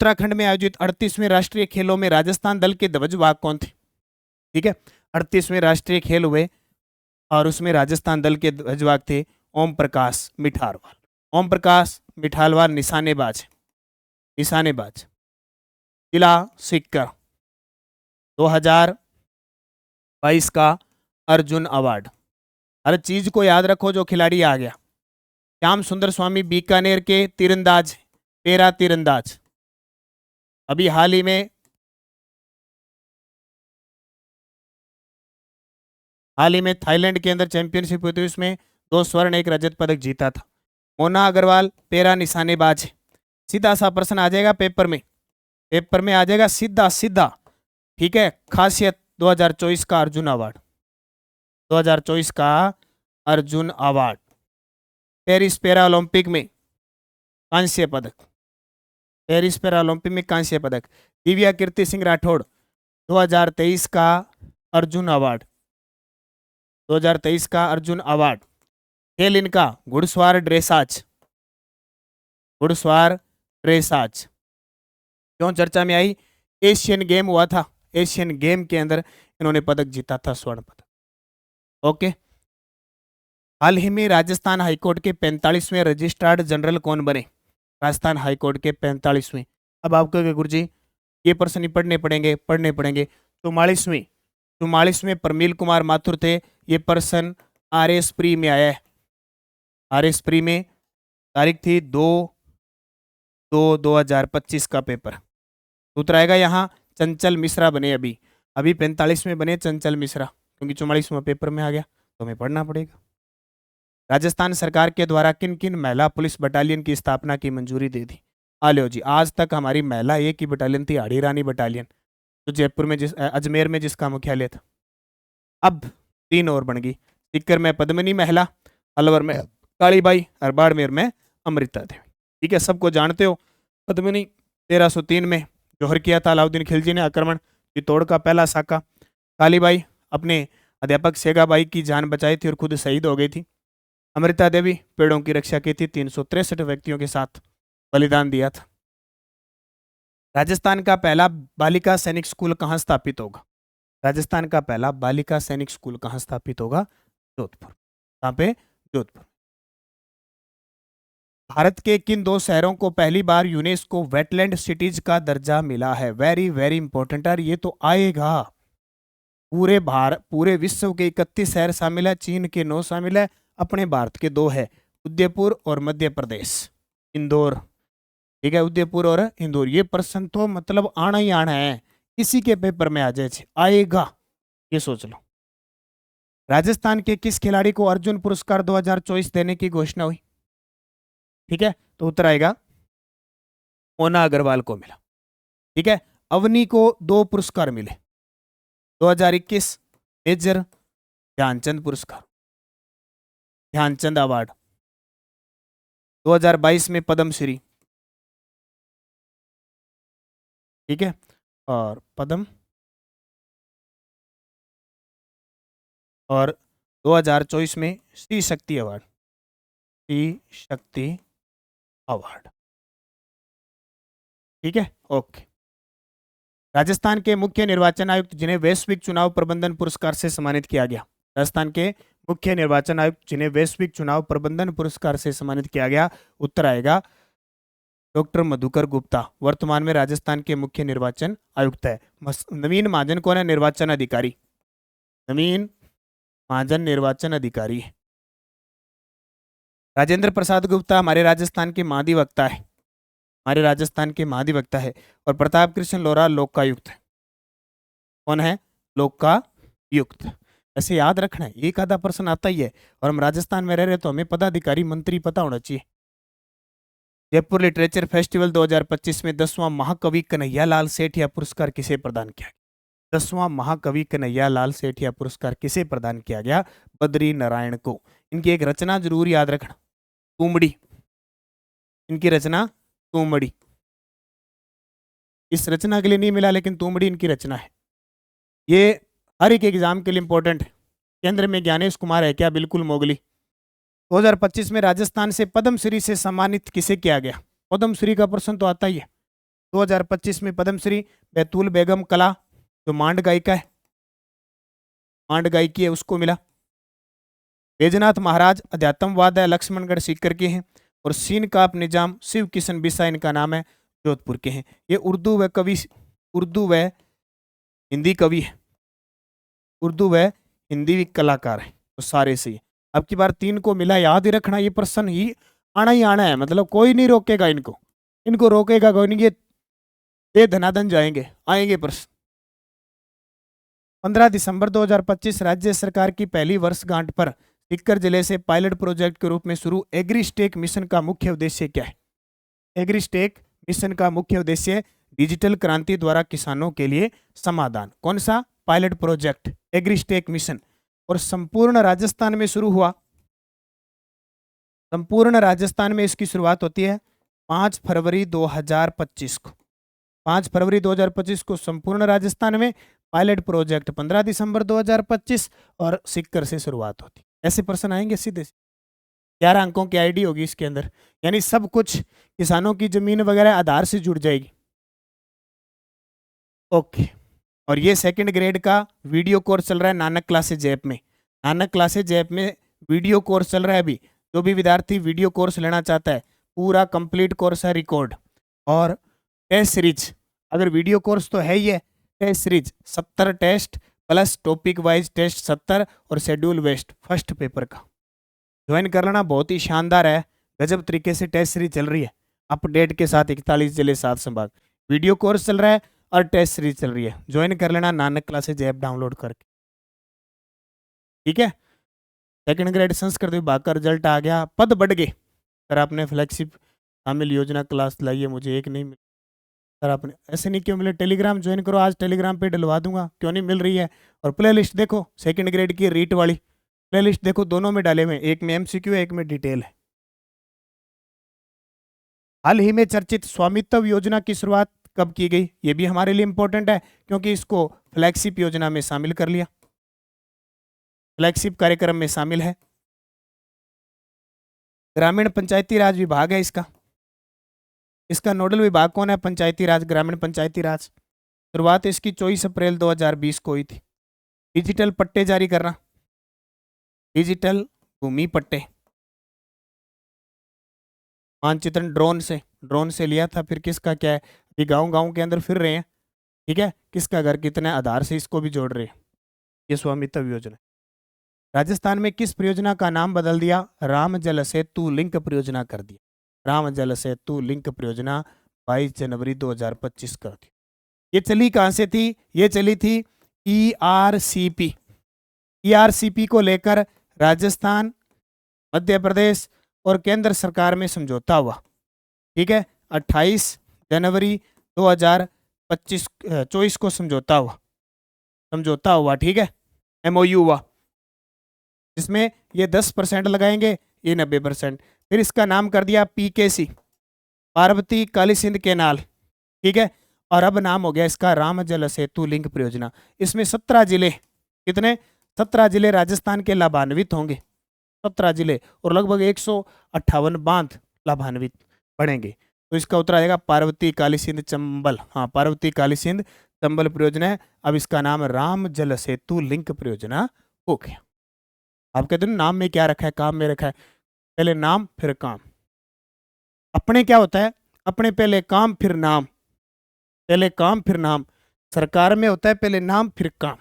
उत्तराखंड में आयोजित 38वें राष्ट्रीय खेलों में राजस्थान दल के ध्वजवाहक कौन थे? ठीक है, 38वें राष्ट्रीय खेल हुए और उसमें राजस्थान दल के ध्वजवाहक थे ओम प्रकाश मिठारवाल। ओम प्रकाश मिठालवाल निशानेबाज, निशानेबाज। जिला सीकर 2022 का अर्जुन अवार्ड। हर चीज को याद रखो जो खिलाड़ी आ गया। श्याम सुंदर स्वामी बीकानेर के तीरंदाज, पैरा तीरंदाज। अभी हाल ही में थाईलैंड के अंदर चैंपियनशिप हुई थी, उसमें 2 स्वर्ण 1 रजत पदक जीता था। मोना अग्रवाल पैरा निशानेबाज है। सीधा सा प्रश्न आ जाएगा पेपर में, पेपर में आ जाएगा सीधा सीधा। ठीक है, खासियत 2024 का अर्जुन अवार्ड, 2024 का Arjun award. Paris para Olympic में कांस्य पदक, पेरिस पैरा ओलंपिक में कांस्य पदक। दिव्या कीर्ति सिंह राठौड़ 2023 का अर्जुन अवार्ड, 2023 का अर्जुन अवार्ड। खेल इनका घुड़सवार ड्रेसाज, घुड़सवार ड्रेसाज। क्यों चर्चा में आई? एशियन गेम हुआ था, एशियन गेम के अंदर इन्होंने पदक जीता था, स्वर्ण पदक। ओके। हाल ही में राजस्थान हाईकोर्ट के 45वें रजिस्ट्रार जनरल कौन बने? राजस्थान हाईकोर्ट के 45वें। अब आपको कहोगे गुरुजी ये प्रश्न नहीं पढ़ने पड़ेंगे। 44वें प्रमील कुमार माथुर थे। ये प्रश्न RS प्री में आया है, RS प्री में। तारीख थी 2/2/2025 का पेपर। सूत्र आएगा यहाँ, चंचल मिश्रा बने। अभी 45 में बने चंचल मिश्रा, क्योंकि 44वां पेपर में आ गया तो हमें पढ़ना पड़ेगा। राजस्थान सरकार के द्वारा किन किन महिला पुलिस बटालियन की स्थापना की मंजूरी दे दी? आलो जी, आज तक हमारी महिला एक ही बटालियन थी, आड़ी रानी बटालियन, तो जयपुर में अजमेर में जिसका मुख्यालय था। अब 3 और बन गई। सीकर में पद्मिनी महिला, अलवर में कालीबाई और बाड़मेर में अमृता देवी। ठीक है, सबको जानते हो। पद्मिनी 1303 में जौहर किया था अलाउद्दीन खिलजी ने आक्रमण, चित्तौड़ का पहला साका। कालीबाई अपने अध्यापक सेगाबाई की जान बचाई थी और खुद शहीद हो गई थी। अमृता देवी पेड़ों की रक्षा की थी, 363 व्यक्तियों के साथ बलिदान दिया था। राजस्थान का पहला बालिका सैनिक स्कूल कहाँ स्थापित होगा? राजस्थान का पहला बालिका सैनिक स्कूल कहाँ स्थापित होगा? जोधपुर। कहाँ पे? जोधपुर। भारत के किन 2 शहरों को पहली बार यूनेस्को वेटलैंड सिटीज का दर्जा मिला है? वेरी वेरी इंपॉर्टेंट है, ये तो आएगा। पूरे विश्व के 31 शहर शामिल है, चीन के 9 शामिल है, अपने भारत के 2 है, उदयपुर और मध्य प्रदेश, इंदौर। ठीक है, उदयपुर और इंदौर। ये प्रश्न तो मतलब आना ही आना है, किसी के पेपर में आ जाए, आएगा, ये सोच लो। राजस्थान के किस खिलाड़ी को अर्जुन पुरस्कार 2024 देने की घोषणा हुई? ठीक है, तो उत्तर आएगा मोना अग्रवाल को मिला। ठीक है, अवनी को 2 पुरस्कार मिले। 2021 मेजर ध्यानचंद पुरस्कार, ध्यानचंद अवार्ड। 2022 में पद्मश्री। ठीक है, और पद्म, और 2024 में श्री शक्ति अवार्ड, श्री शक्ति अवार्ड। ठीक है, ओके। राजस्थान के मुख्य निर्वाचन आयुक्त जिन्हें वैश्विक चुनाव प्रबंधन पुरस्कार से सम्मानित किया गया? राजस्थान के मुख्य निर्वाचन आयुक्त जिन्हें वैश्विक चुनाव प्रबंधन पुरस्कार से सम्मानित किया गया, उत्तर आएगा डॉक्टर मधुकर गुप्ता। वर्तमान में राजस्थान के मुख्य निर्वाचन आयुक्त है। नवीन महाजन कौन है? निर्वाचन अधिकारी, नवीन महाजन निर्वाचन अधिकारी है। राजेंद्र प्रसाद गुप्ता हमारे राजस्थान के महाधिवक्ता है, हमारे राजस्थान के महाधिवक्ता है। और प्रताप कृष्ण लोरा लोकायुक्त है। कौन है? लोकायुक्त। ऐसे याद रखना है, एक आधा प्रश्न आता ही है, और हम राजस्थान में रह रहे तो हमें पदाधिकारी मंत्री पता होना चाहिए। जयपुर लिटरेचर फेस्टिवल 2025 में 10वां महाकवि कन्हैयालाल सेठिया पुरस्कार किसे प्रदान किया गया? 10वां महाकवि कन्हैयालाल सेठिया पुरस्कार किसे प्रदान किया गया? बद्री नारायण को। इनकी एक रचना जरूर याद रखना, तुमड़ी। इनकी रचना तुमड़ी। इस रचना के लिए नहीं मिला, लेकिन तुमड़ी इनकी रचना है। ये हर एक एग्जाम के लिए इंपॉर्टेंट है। केंद्र में ज्ञानेश कुमार है क्या? बिल्कुल मोगली। 2025 में राजस्थान से पद्मश्री से सम्मानित किसे किया गया? पद्मश्री का प्रश्न तो आता ही है। 2025 में पद्मश्री बैतूल बेगम कला जो मांड गायिका है, मांड गायिकी है, उसको मिला। बैजनाथ महाराज अध्यात्मवाद है, लक्ष्मणगढ़ सीकर के हैं। और सीन काप निजाम शिव किशन बिसा इनका नाम है, जोधपुर के हैं। ये उर्दू व हिंदी कवि है, उर्दू व हिंदी कलाकार है, तो सारे से अब की बार 3 को मिला। याद ही रखना, ये प्रश्न ही आना है, मतलब कोई नहीं रोकेगा इनको, इनको रोकेगा कोई नहीं, ये धनाधन जाएंगे, आएंगे प्रश्न। 15 दिसंबर 2025 राज्य सरकार की पहली वर्षगांठ पर सीकर जिले से पायलट प्रोजेक्ट के रूप में शुरू एग्रीस्टेक मिशन का मुख्य उद्देश्य क्या है? एग्रीस्टेक मिशन का मुख्य उद्देश्य डिजिटल क्रांति द्वारा किसानों के लिए समाधान। कौन सा? Pilot project AgriStack mission. और संपूर्ण राजस्थान में शुरू हुआ, संपूर्ण राजस्थान में इसकी शुरुआत होती है 5 फरवरी 2025 को। 5 फरवरी 2025 को संपूर्ण राजस्थान में पायलट प्रोजेक्ट, 15 दिसंबर 2025 और सीकर से शुरुआत होती। ऐसे प्रश्न आएंगे सीधे से। 11 अंकों की आईडी होगी इसके अंदर, यानी सब कुछ किसानों की जमीन वगैरह आधार से जुड़ जाएगी। ओके। और ये सेकंड ग्रेड का वीडियो कोर्स चल रहा है नानक क्लासेज ऐप में। नानक क्लासेज ऐप में वीडियो कोर्स चल रहा है अभी। जो भी विद्यार्थी वीडियो कोर्स लेना चाहता है, पूरा कंप्लीट कोर्स है, रिकॉर्ड और टेस्ट सीरीज। अगर वीडियो कोर्स तो है ही है, test series 70 test plus topic wise test 70 और शेड्यूल वेस्ट फर्स्ट पेपर का ज्वाइन कर लेना। बहुत ही शानदार है, गजब तरीके से टेस्ट सीरीज चल रही है अपडेट के साथ। 41 जिले 7 संभाग वीडियो कोर्स चल रहा है और टेस्ट सीरीज चल रही है। ज्वाइन कर लेना नानक क्लासेज ऐप डाउनलोड करके, ठीक है। सेकंड ग्रेड संस्कृत विभाग का रिजल्ट आ गया, पद बढ़ गए। सर आपने फ्लैगशिप शामिल योजना क्लास लाई है, मुझे एक नहीं मिली। सर आपने ऐसे नहीं क्यों मिले? टेलीग्राम ज्वाइन करो, आज टेलीग्राम पे डलवा दूंगा, क्यों नहीं मिल रही है। और प्ले लिस्ट देखो, सेकंड ग्रेड की रीट वाली प्ले लिस्ट देखो, दोनों में डाले हुए, एक में MCQ है, एक में डिटेल है। हाल ही में चर्चित स्वामित्व योजना की शुरुआत कब की गई? ये भी हमारे लिए इंपॉर्टेंट है, क्योंकि इसको फ्लैगशिप योजना में शामिल कर लिया, फ्लैगशिप कार्यक्रम में शामिल है। ग्रामीण पंचायती राज विभाग है इसका। इसका नोडल विभाग कौन है? पंचायती राज, ग्रामीण पंचायती राज। शुरुआत इसकी 24 अप्रैल 2020 को हुई थी। डिजिटल पट्टे जारी करना, डिजिटल भूमि पट्टे, मानचित्रण ड्रोन से लिया था। फिर किसका क्या है, अभी गांव गांव के अंदर फिर रहे हैं, ठीक है। किसका घर कितने आधार से इसको भी जोड़ रहे हैं, ये स्वामित्व योजना। राजस्थान में किस परियोजना का नाम बदल दिया? राम जल सेतु लिंक परियोजना कर दिया। राम जल सेतु लिंक परियोजना 22 जनवरी 2025 कर दी। ये चली कहां से थी? ये चली थी ERCP। ERCP को लेकर राजस्थान, मध्य प्रदेश और केंद्र सरकार में समझौता हुआ, ठीक है। 28 जनवरी 2024 को समझौता हुआ, ठीक है। MOU हुआ, जिसमें ये 10% लगाएंगे, ये 90%। फिर इसका नाम कर दिया PKC, पार्वती काली सिंध केनाल, ठीक है। और अब नाम हो गया इसका राम जल सेतु लिंक परियोजना। इसमें 17 जिले, कितने? 17 जिले राजस्थान के लाभान्वित होंगे, 17 जिले, और लगभग 158 बांध लाभान्वित बढ़ेंगे। तो इसका उत्तर आएगा पार्वती काली सिंध चंबल। हाँ, पार्वती काली सिंध चंबल परियोजना है। अब इसका नाम राम जल सेतु लिंक परियोजना हो गया। आप कहते हैं नाम में क्या रखा है, काम में रखा है। पहले नाम फिर काम। अपने क्या होता है? अपने पहले काम फिर नाम, पहले काम फिर नाम। सरकार में होता है पहले नाम फिर काम,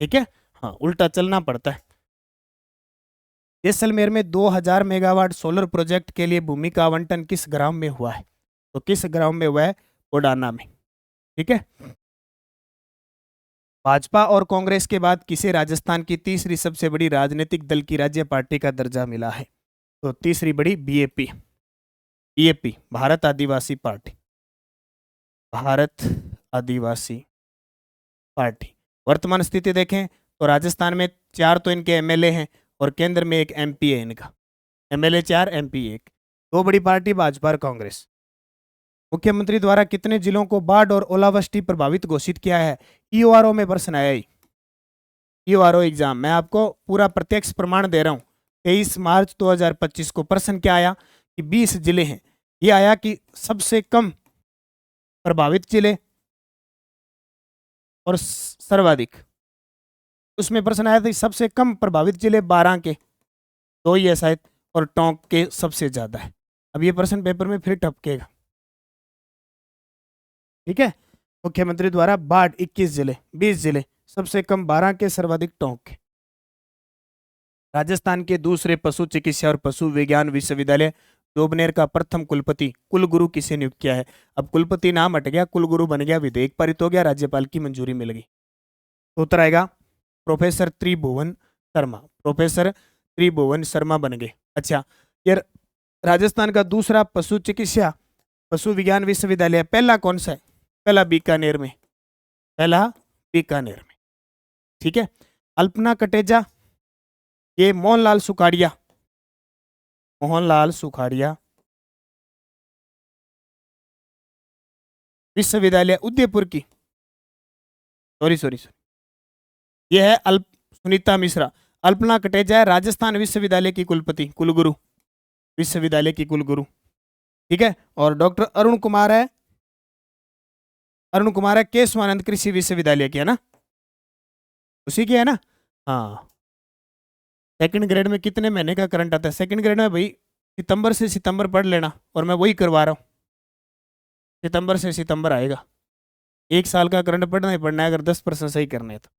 ठीक है। हाँ, उल्टा चलना पड़ता है। जैसलमेर में 2000 मेगावाट सोलर प्रोजेक्ट के लिए भूमि का आवंटन किस ग्राम में हुआ है? तो किस ग्राम में हुआ है? ओडाना में, ठीक है। भाजपा और कांग्रेस के बाद किसे राजस्थान की तीसरी सबसे बड़ी राजनीतिक दल की राज्य पार्टी का दर्जा मिला है? तो तीसरी बड़ी BAP, भारत आदिवासी पार्टी, भारत आदिवासी पार्टी। वर्तमान स्थिति देखें तो राजस्थान में 4 तो इनके MLA हैं और केंद्र में एक MP है इनका। MLA 4, MP 1। दो बड़ी पार्टी भाजपा और कांग्रेस। मुख्यमंत्री द्वारा कितने जिलों को बाढ़ और ओलावृष्टि प्रभावित घोषित किया है? EORO में प्रश्न आया ही, EORO एग्जाम। मैं आपको पूरा प्रत्यक्ष प्रमाण दे रहा हूँ। 23 मार्च 2025 को प्रश्न क्या आया कि 20 जिले हैं। ये आया कि सबसे कम प्रभावित जिले और सर्वाधिक। उसमें प्रश्न आया था सबसे कम प्रभावित जिले 12 के, 2 ही है शायद, और टोंक के सबसे ज्यादा है। अब ये प्रश्न पेपर में फिर टपकेगा। ठीक है, मुख्यमंत्री द्वारा बाढ़ 21 जिले, 20 जिले, सबसे कम 12 के, सर्वाधिक टोंक के। राजस्थान के दूसरे पशु चिकित्सा और पशु विज्ञान विश्वविद्यालय जोबनेर का प्रथम कुलपति कुलगुरु किसे नियुक्त किया है? अब कुलपति नाम हट गया, कुलगुरु बन गया, विधेयक पारित हो गया, राज्यपाल की मंजूरी मिल गई। तो उत्तर आएगा प्रोफेसर त्रिभुवन शर्मा। प्रोफेसर त्रिभुवन शर्मा बन गए। अच्छा, ये राजस्थान का दूसरा पशु चिकित्सा पशु विज्ञान विश्वविद्यालय पहला कौन सा है? पहला बीकानेर में, पहला बीकानेर में। ठीक है, अल्पना कटेजा, ये मोहनलाल सुखाड़िया, मोहनलाल सुखाड़िया विश्वविद्यालय उदयपुर की, सॉरी, यह है सुनीता मिश्रा। अल्पना कटेजा है राजस्थान विश्वविद्यालय की कुलपति, कुलगुरु, विश्वविद्यालय की कुलगुरु। ठीक है, और डॉक्टर अरुण कुमार है, केशवानंद कृषि विश्वविद्यालय की, है ना, उसी की है ना। हाँ, सेकंड ग्रेड में कितने महीने का करंट आता है? सेकंड ग्रेड में भाई सितंबर से सितंबर पढ़ लेना, और मैं वही करवा रहा हूँ, सितंबर से सितंबर आएगा। 1 साल का करंट पढ़ना ही पढ़ना है, अगर 10% सही करना है तो।